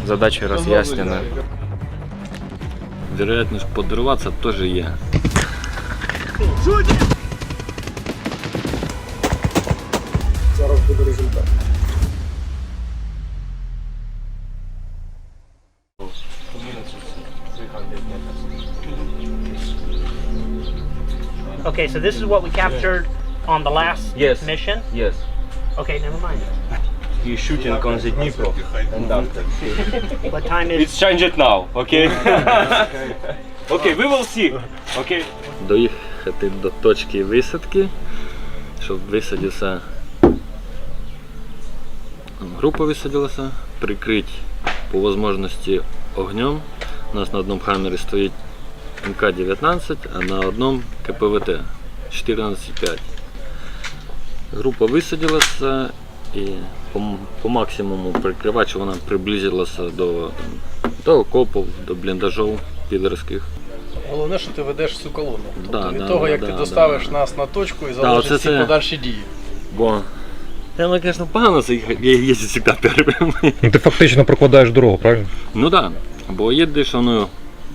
Задачи разъяснены. Вероятность подорваться тоже есть. Зараз буде результат. Okay, so this is what we captured on the last mission? Yes. Okay, never mind. You shooting on the Dnipro and after. What time is... It's changed now, okay? Okay, we will see. Okay. Доїхати до точки висадки, щоб висадився, група висадилася, прикрити по можливості огнем. У нас на одному хаммері стоїть МК-19, а на одному КПВТ 14,5. Група висадилася і по максимуму прикривати, щоб вона приблизилася до окопів, до бліндажів підерських. Головне, що ти ведеш всю колону. Тобто Да, від да, того, да, як да, ти да, доставиш да. нас на точку і залежить всі це- подальші дії. Бо я, звісно, погано їздити завжди першим. Ну, ти фактично прокладаєш дорогу, правильно? Ну да, бо едешь,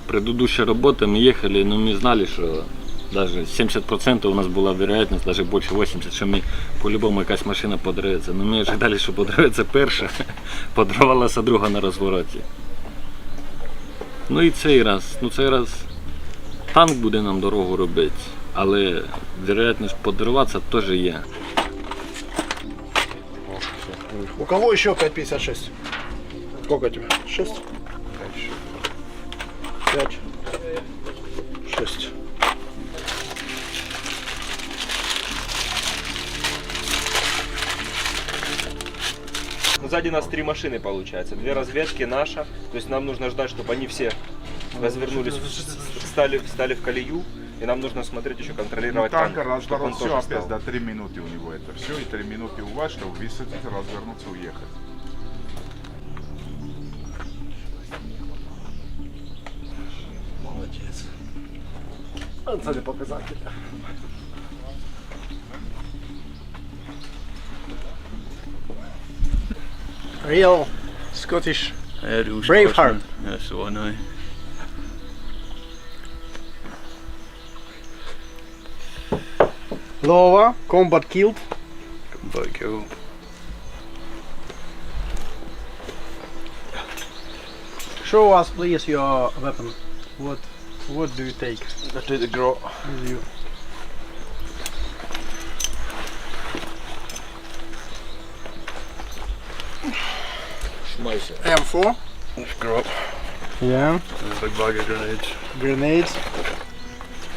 предыдущая работа, мы ехали, но мы знали, что даже 70% у нас была вероятность, даже больше 80%, что мы по-любому якась машина подривається. Но ми ожидали, що подривається перша, подривалася друга на розвороті. Ну і цей раз танк буде нам дорогу робити, але вероятність подриватися теж є. У кого еще 5,56? Сколько тебе? 6? 5. 6. Ну, сзади нас 3 машины получается. 2 разведки наша. То есть нам нужно ждать, чтобы они все развернулись, встали в колею. И нам нужно смотреть еще контролировать танк, чтобы он все тоже опять, встал. да, 3 минуты у него это все, и 3 минуты у вас, чтобы высадить, развернуться, уехать. Молодец. Це не показатель. Real Scottish Braveheart. That's what I know. Lova, combat killed. Show us please your weapon. What do you take with you? M4. Yeah. Big bag of grenades. Grenades.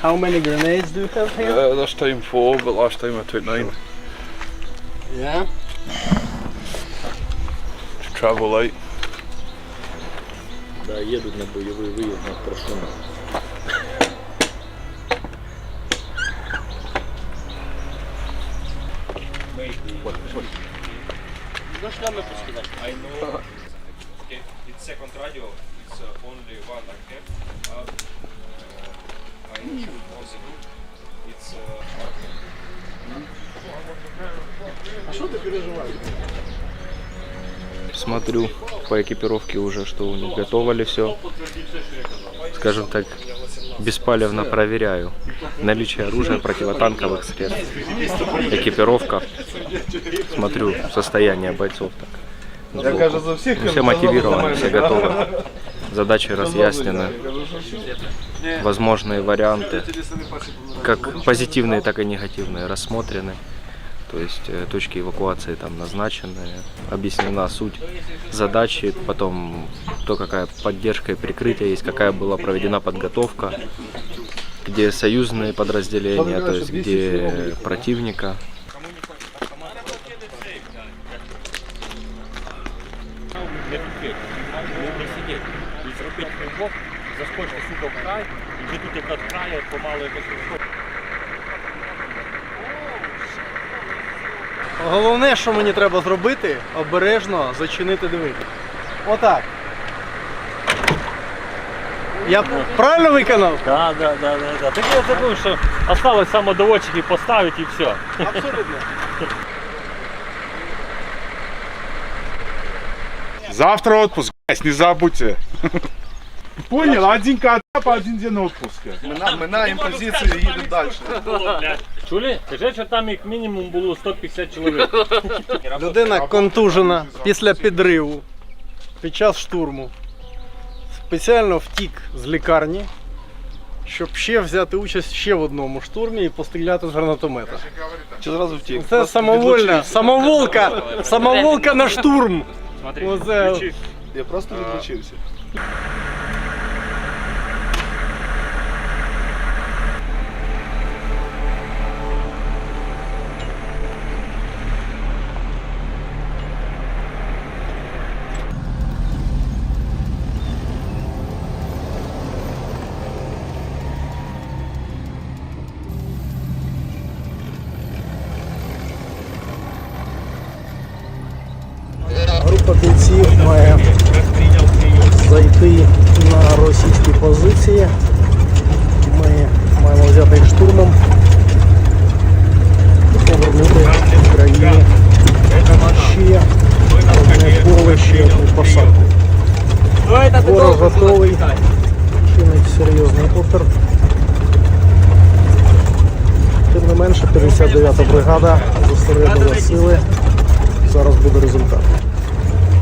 How many grenades do you have here? This time 4, but last time I took 9. Yeah. Travel light. Да, їдуть на бойовий виїзд на Крашуна. I know. Okay, it's second radio. It's only one racket. I should also do. It's. А что ты переживаешь? Смотрю по экипировке уже, что у них готово ли все. Скажем так, беспалевно проверяю наличие оружия, противотанковых средств, экипировка. Смотрю состояние бойцов. Так. Все мотивированы, все готовы. Задачи разъяснены. Возможные варианты, как позитивные, так и негативные, рассмотрены. То есть точки эвакуации там назначены, объяснена суть задачи, потом то, какая поддержка и прикрытие есть, какая была проведена подготовка, где союзные подразделения, то есть где противника. Заскочити сука в край, і вже тут як від краю помало якось розходить. Головне, що мені треба зробити, обережно зачинити двері. Отак. Я правильно виконав? Так. Так я забув, що осталось самодоводчики поставити і все. Абсолютно. Завтра отпуск. Не забудьте. Понял, один катап, один день отпуска. Минаємо позицію і їдемо далі. Чули? Кажи, що там як мінімум було 150 чоловік. Людина контужена після підриву під час штурму. Спеціально втік з лікарні, щоб ще взяти участь ще в одному штурмі і постріляти з гранатомета. Чи зразу втік? Це самовольна, самоволка на штурм. Оце... Я просто відлучився. Група бійців має зайти на російські позиції. Ми маємо взяти їх штурмом і повернути Україні ще одне поле, ще одну посадку. Ворог готовий, чинить серйозний опір. Тим не менше, 59-та бригада зосередила сили. Зараз буде результат.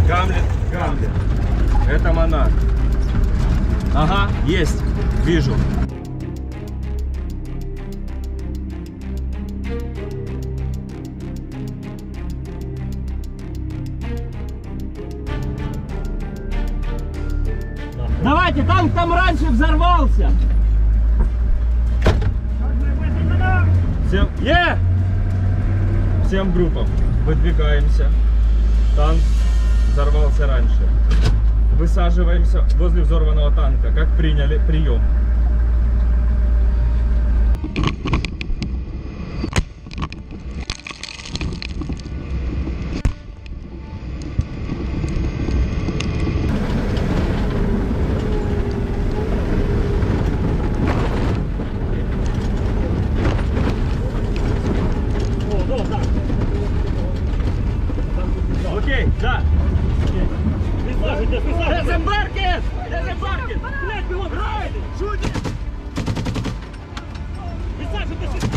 Гамлет. Это монарх. Ага, есть. Вижу. Давайте, танк там раньше взорвался. Всем группам выдвигаемся. Танк взорвался раньше. Высаживаемся возле взорванного танка. Как приняли? Прием. Окей, да. Дезембаркет! Дезембаркет! Блядь, его грайды! Шутит! Высаживайся!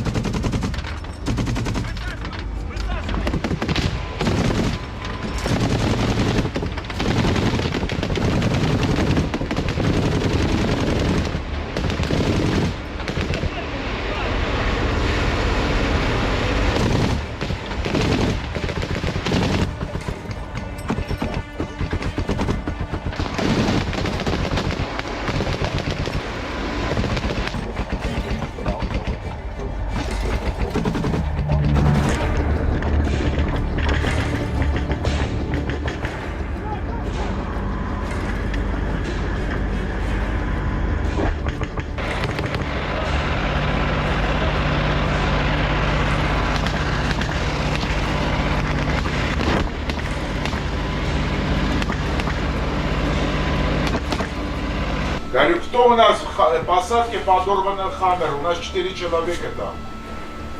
Говорю, кто у нас в посадке подорванный Хаммер? У нас 4 человека там.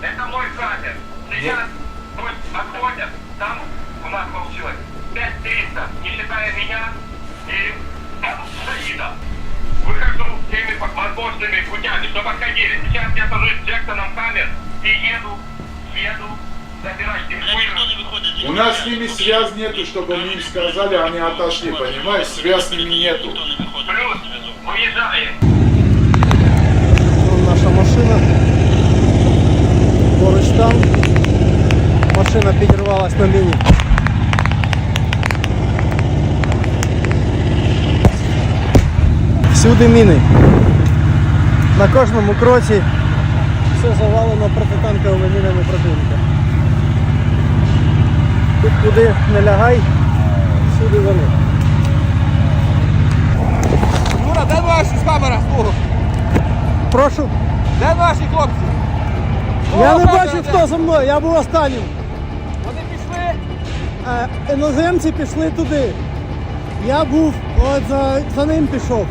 Это мой Хаммер. Сейчас пусть отходят. Там у нас получилось 5300, не считая меня и Саида. Выхожу всеми возможными путями, чтобы отходили. Сейчас я сажусь с Джексоном Хаммер и еду забирать их. У нас с ними связь нету, чтобы мы им сказали, они отошли, понимаешь? Связь с ними нету. Плюс уезжаем. Вон наша машина. Поруч там. Машина підірвалась на міні. Всюди міни. На кожному кроці все завалено протитанковими мінами противника. Тут куди не лягай, всюди вони. Юра, де ваші з камера? Прошу. Де ваші хлопці? Я не бачив, хто за мною, я був останнім. Вони пішли? Іноземці пішли туди. Я був, от за ним пішов.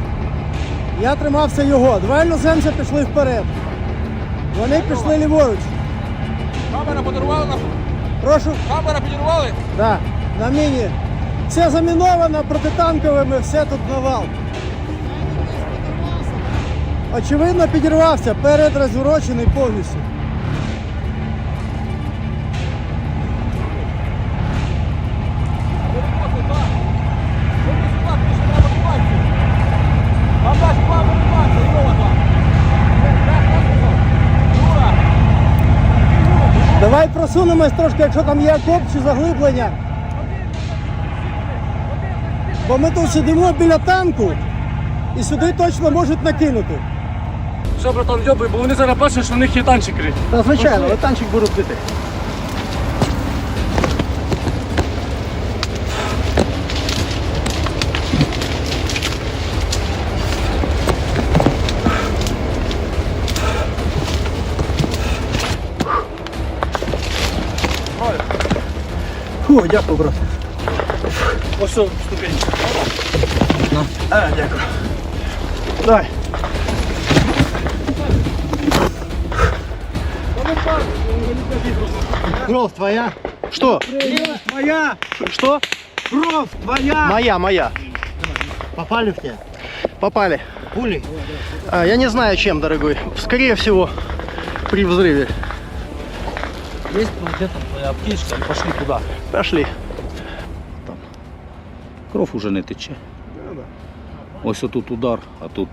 Я тримався його. Два іноземця пішли вперед. Вони пішли ліворуч. Камера подарувала нашу? Прошу? Камера підірвали? Так, на міні. Все заміновано протитанковими, все тут навал. Очевидно, підірвався, перед розворочений повністю. Давай просунемось трошки, якщо там є окоп чи заглиблення. Бо ми тут сидимо біля танку і сюди точно можуть накинути. Що, братан, йобуй, бо вони зараз бачать, що в них є танчики. Та звичайно, але танчик будуть бити. Фу, дякую, брат. Ось що, ступеньки. Дякую. Давай. Кровь твоя? Что? Кровь твоя? Что? Кровь твоя? Моя. Попали в тебя? Попали. Пули? Я не знаю чем, дорогой. Скорее всего, при взрыве. Есть где-то твоя аптечка, и пошли туда. Пошли. Кров уже не тече. Ось отут удар, а тут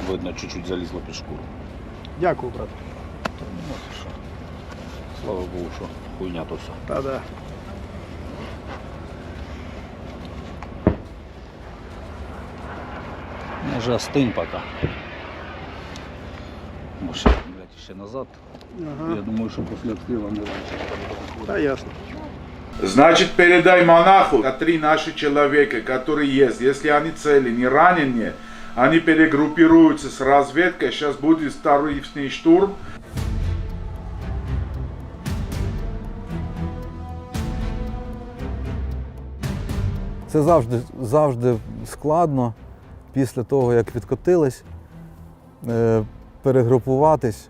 видно чуть-чуть залізло під шкуру. Дякую, брат. Слава Богу, що хуйня то все. Да-да. Може остынь пока. Може, блядь, ще назад. Я думаю, що після обстрілу не раніше. Да, ясно. Значит, передай монаху, 3 наши человека, которые есть, если они цели, не раненые, они перегруппируются с разведкой, сейчас будет второй штурм. Це завжди складно після того, як відкотились, перегрупуватись,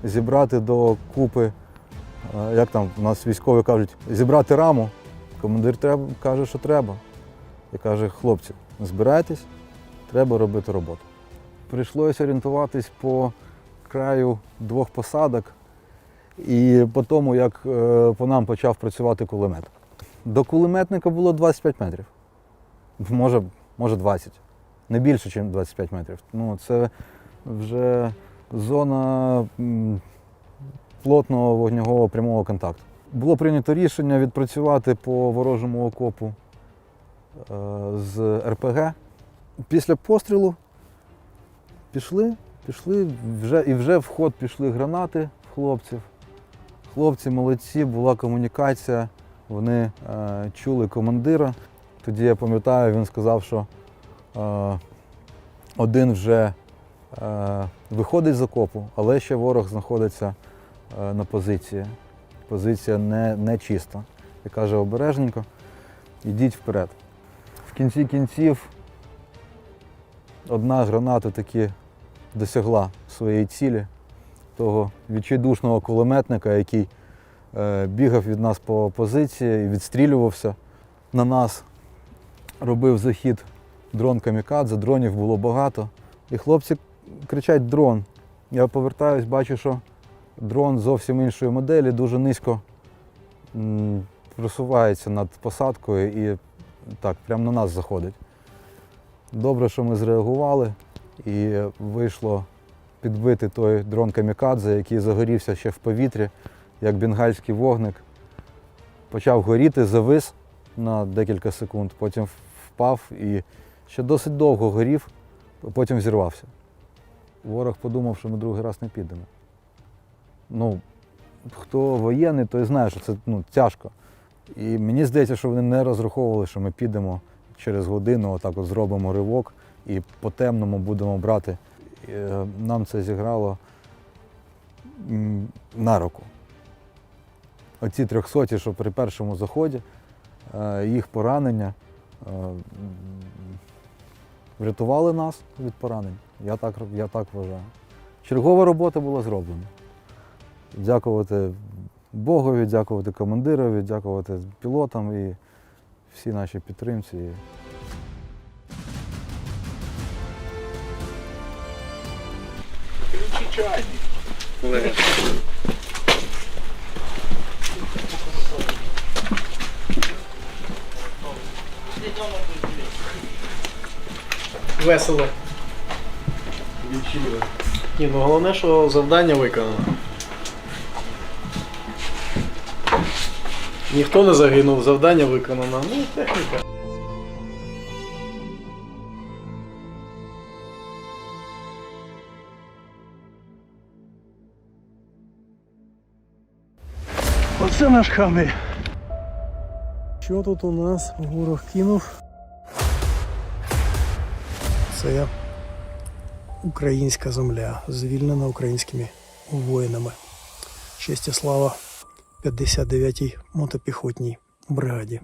зібрати до купи, як там у нас військові кажуть, зібрати раму. Командир каже, що треба. І каже, хлопці, збирайтесь, треба робити роботу. Прийшлося орієнтуватись по краю 2 посадок і по тому, як по нам почав працювати кулемет. До кулеметника було 25 метрів. Може 20. Не більше, ніж 25 метрів. Ну, це вже зона плотного вогневого прямого контакту. Було прийнято рішення відпрацювати по ворожому окопу з РПГ. Після пострілу пішли вже в ход пішли гранати хлопців. Хлопці молодці, була комунікація, вони чули командира. Тоді я пам'ятаю, він сказав, що один вже виходить з окопу, але ще ворог знаходиться на позиції. Позиція не чиста. І каже, обережненько, йдіть вперед. В кінці кінців одна граната таки досягла своєї цілі, того відчайдушного кулеметника, який бігав від нас по позиції і відстрілювався на нас. Робив захід дрон камікадзе, дронів було багато. І хлопці кричать «дрон». Я повертаюсь, бачу, що дрон зовсім іншої моделі, дуже низько просувається над посадкою і так, прямо на нас заходить. Добре, що ми зреагували і вийшло підбити той дрон камікадзе, який загорівся ще в повітрі, як бенгальський вогник. Почав горіти, завис на декілька секунд, потім впав і ще досить довго горів, потім зірвався. Ворог подумав, що ми другий раз не підемо. Ну, хто воєнний, той знає, що це тяжко. І мені здається, що вони не розраховували, що ми підемо через годину, отак от зробимо ривок і по темному будемо брати. І нам це зіграло на руку. Оці 300-ті, що при першому заході, їх поранення врятували нас від поранень. Я так вважаю. Чергова робота була зроблена. Дякувати Богові, дякувати командирові, дякувати пілотам і всі наші підтримці. Весело. Ні, ну головне, що завдання виконано. Ніхто не загинув, завдання виконано. Ну, техніка. Оце наш хамер. Що тут у нас ворог кинув? Це українська земля, звільнена українськими воїнами. Честь і слава 59-й мотопіхотній бригаді.